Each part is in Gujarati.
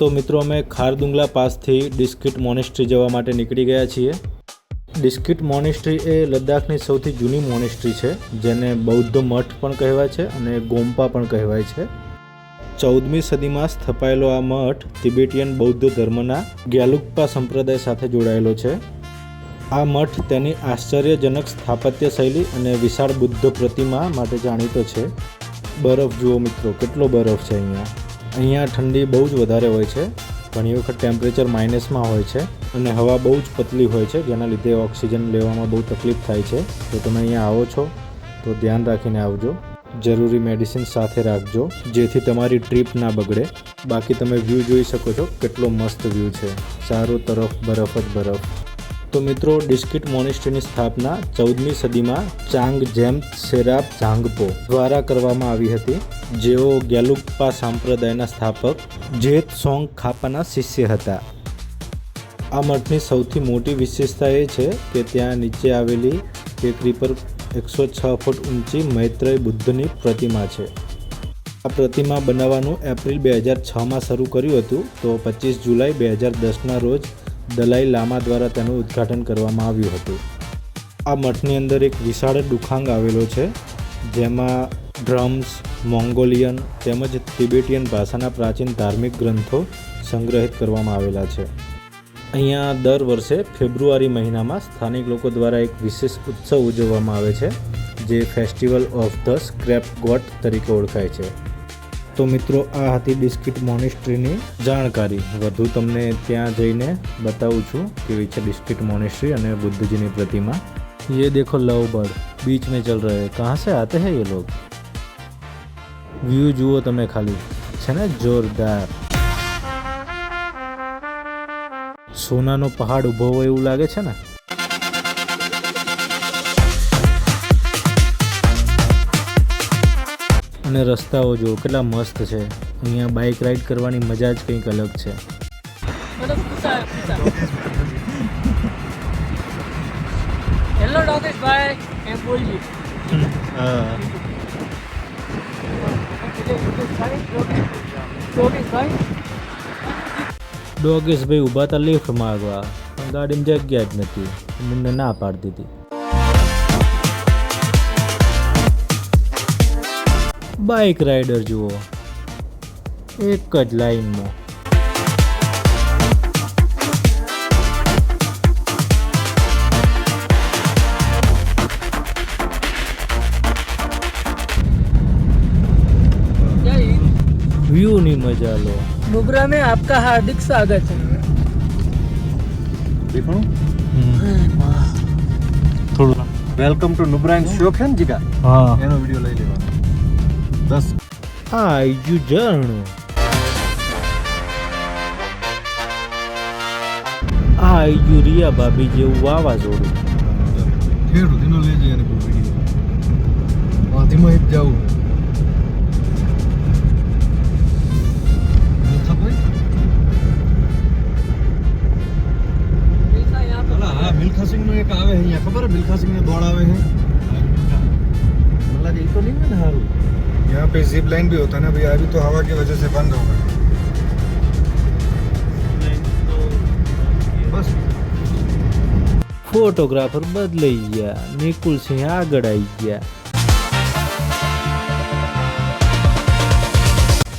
તો મિત્રો અમે ખારદુંગલા પાસથી ડિસ્કિટ મોનેસ્ટ્રી જવા માટે નીકળી ગયા છીએ। ડિસ્કિટ મોનેસ્ટ્રી એ લદ્દાખની સૌથી જૂની મોનેસ્ટ્રી છે, જેને બૌદ્ધ મઠ પણ કહેવાય છે અને ગોમ્પા પણ કહેવાય છે। 14મી સદીમાં સ્થપાયેલો આ મઠ તિબેટિયન બૌદ્ધ ધર્મના ગ્યાલુકપા સંપ્રદાય સાથે જોડાયેલો છે। આ મઠ તેની આશ્ચર્યજનક સ્થાપત્ય શૈલી અને વિશાળ બુદ્ધ પ્રતિમા માટે જાણીતો છે। બરફ જુઓ મિત્રો, કેટલો બરફ છે અહીંયા ઠંડી બહુ જ વધારે હોય છે। ઘણી વખત ટેમ્પરેચર માઇનસમાં હોય છે અને હવા બહુ જ પતલી હોય છે, જેના લીધે ઓક્સિજન લેવામાં બહુ તકલીફ થાય છે। તો તમે અહીંયા આવો છો તો ધ્યાન રાખીને આવજો, જરૂરી મેડિસિન સાથે રાખજો જેથી તમારી ટ્રીપ ના બગડે। બાકી તમે વ્યૂ જોઈ શકો છો, કેટલો મસ્ત વ્યૂ છે, ચારો તરફ બરફ જ બરફ। તો મિત્રો, ડિસ્કિટ મોનેસ્ટ્રીની સ્થાપના 14મી સદીમાં ચાંગજેમ સેરાપ ઝાંગપો દ્વારા કરવામાં આવી હતી, જેઓ ગ્યાલુકપા સંપ્રદાયના સ્થાપક જેતસોંગ ખાપાના શિષ્ય હતા। આ મઠની સૌથી મોટી વિશેષતા એ છે કે ત્યાં નીચે આવેલી ટેકરી પર 106 ફૂટ ઊંચી મૈત્રેય બુદ્ધની પ્રતિમા છે। આ પ્રતિમા બનાવવાનું એપ્રિલ 2006માં શરૂ કર્યું હતું, તો 25 જુલાઈ 2010ના રોજ દલાઈ લામા દ્વારા તેનું ઉદ્ઘાટન કરવામાં આવ્યું હતું। આ મઠની અંદર એક વિશાળ દુખાંગ આવેલો છે, જેમાં ડ્રમ્સ, મોંગોલિયન તેમજ તિબેટિયન ભાષાના પ્રાચીન ધાર્મિક ગ્રંથો સંગ્રહિત કરવામાં આવેલા છે। અહીંયા દર વર્ષે ફેબ્રુઆરી મહિનામાં સ્થાનિક લોકો દ્વારા એક વિશેષ ઉત્સવ ઉજવવામાં આવે છે, જે festival of the scrape goat તરીકે ઓળખાય છે। તો મિત્રો, આ હતી ડિસ્કિટ મોનેસ્ટ્રીની જાણકારી। વધુ તમને ત્યાં જઈને બતાવું છું કેવી છે ડિસ્કિટ મોનેસ્ટ્રી અને બુદ્ધજીની પ્રતિમા। ये देखो लव बर्ड बीच में चल रहे हैं, कहाँ से आते हैं ये लोग। व्यू जुओ તમે ખાલી, છે ને જોરદાર। સોનાનો પહાડ ઊભો હોય એવું લાગે છે ને। અને રસ્તાઓ જો કેટલા મસ્ત છે, અહીંયા બાઇક રાઈડ કરવાની મજા જ કંઈક અલગ છે। હેલો ડોગેશભાઈ, એમ બોલજી। હા, ડોગેશભાઈ ઊભા હતા લિફ્ટ માગવા, પણ ગાડીમાં જગ્યા જ નથી, મને ના પાડી દીધી। બાઇક રાઇડર જુઓ, એક જ લાઈનમાં। व्यू ની મજા લો। नुब्रा में आपका हार्दिक स्वागत है। देखो થોડું વેલકમ ટુ નુબ્રા એન્ડ શોખ હે ને જીગા, હા, એનો વિડિયો લઈ લેવાનો 10 આ યુ ઝરણું, આ યુ રિયા ભાભી જેવું વાવાઝોડું। ખેડૂ દિનો લઈ જઈએ ને કોઈ વિડિયો આધીમાં જ જાવું। मिल्खा सिंह नो एक आवे है यहाँ, खबर है मिल्खा सिंह ने दौड़ावे हैं, मतलब ये तो नहीं है ना हारू। यहाँ पे जिप लाइन भी होता है ना भैया, अभी तो हवा की वजह से बंद होगा। बस ફોટોગ્રાફર બદલાઈ ગયા, નિકુલ સિંહ આગળ આવી ગયા।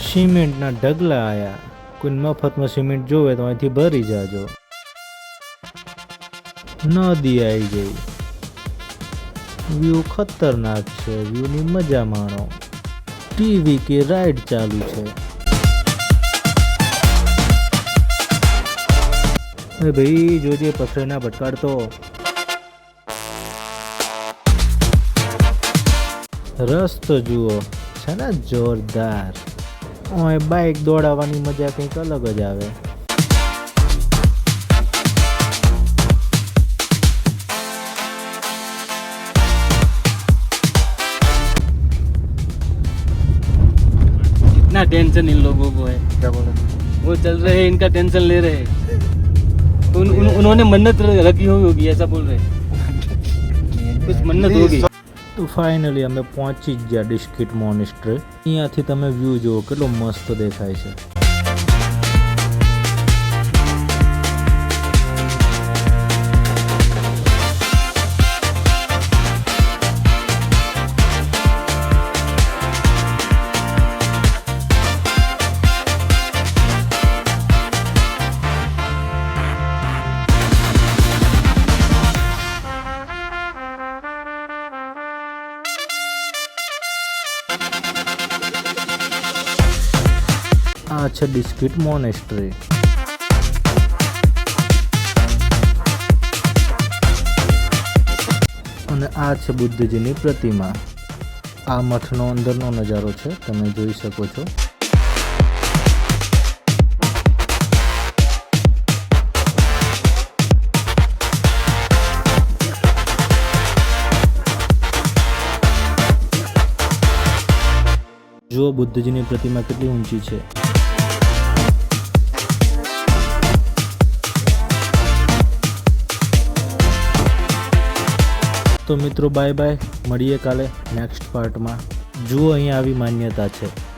સિમેન્ટના ઢગલા આયા, કોઈ મફતમાં સિમેન્ટ જોવે તો અહીંથી ભરી જાજો। નદી આવી ગઈ, વ્યૂ ખતરનાક છે, વ્યૂની મજા માણો। ટીવી કે રાઈડ ચાલુ છે। અરે ભાઈ જોજે, પથ્થર ના ભટકાડતો। રસ્તો જુઓ, છે ને જોરદાર। ઓય બાઇક દોડાવવાની મજા કંઈક અલગ જ આવે। इतना टेंशन इन लोगों को है, क्या बोला, वो चल रहे हैं, इनका टेंशन ले रहे हैं, तो उन्होंने मन्नत रखी होगी, ऐसा बोल रहे हैं, कुछ मन्नत होगी। તો ફાઇનલી અમે પહોંચી જ ગયા ડિસ્કિટ મોનેસ્ટ્રી। અહીંયાથી તમે વ્યૂ જુઓ, કેટલો મસ્ત દેખાય છે। છે ડિસ્કિટ મોનેસ્ટ્રી. અને આ છે બુદ્ધજીની પ્રતિમા. આ મઠનો અંદરનો નજારો છે, તમે જોઈ શકો છો. જુઓ બુદ્ધજીની પ્રતિમા કેટલી ઊંચી છે. તો મિત્રો બાય બાય, મળીએ કાલે નેક્સ્ટ પાર્ટમાં. જુઓ અહીંયા આવી માન્યતા છે.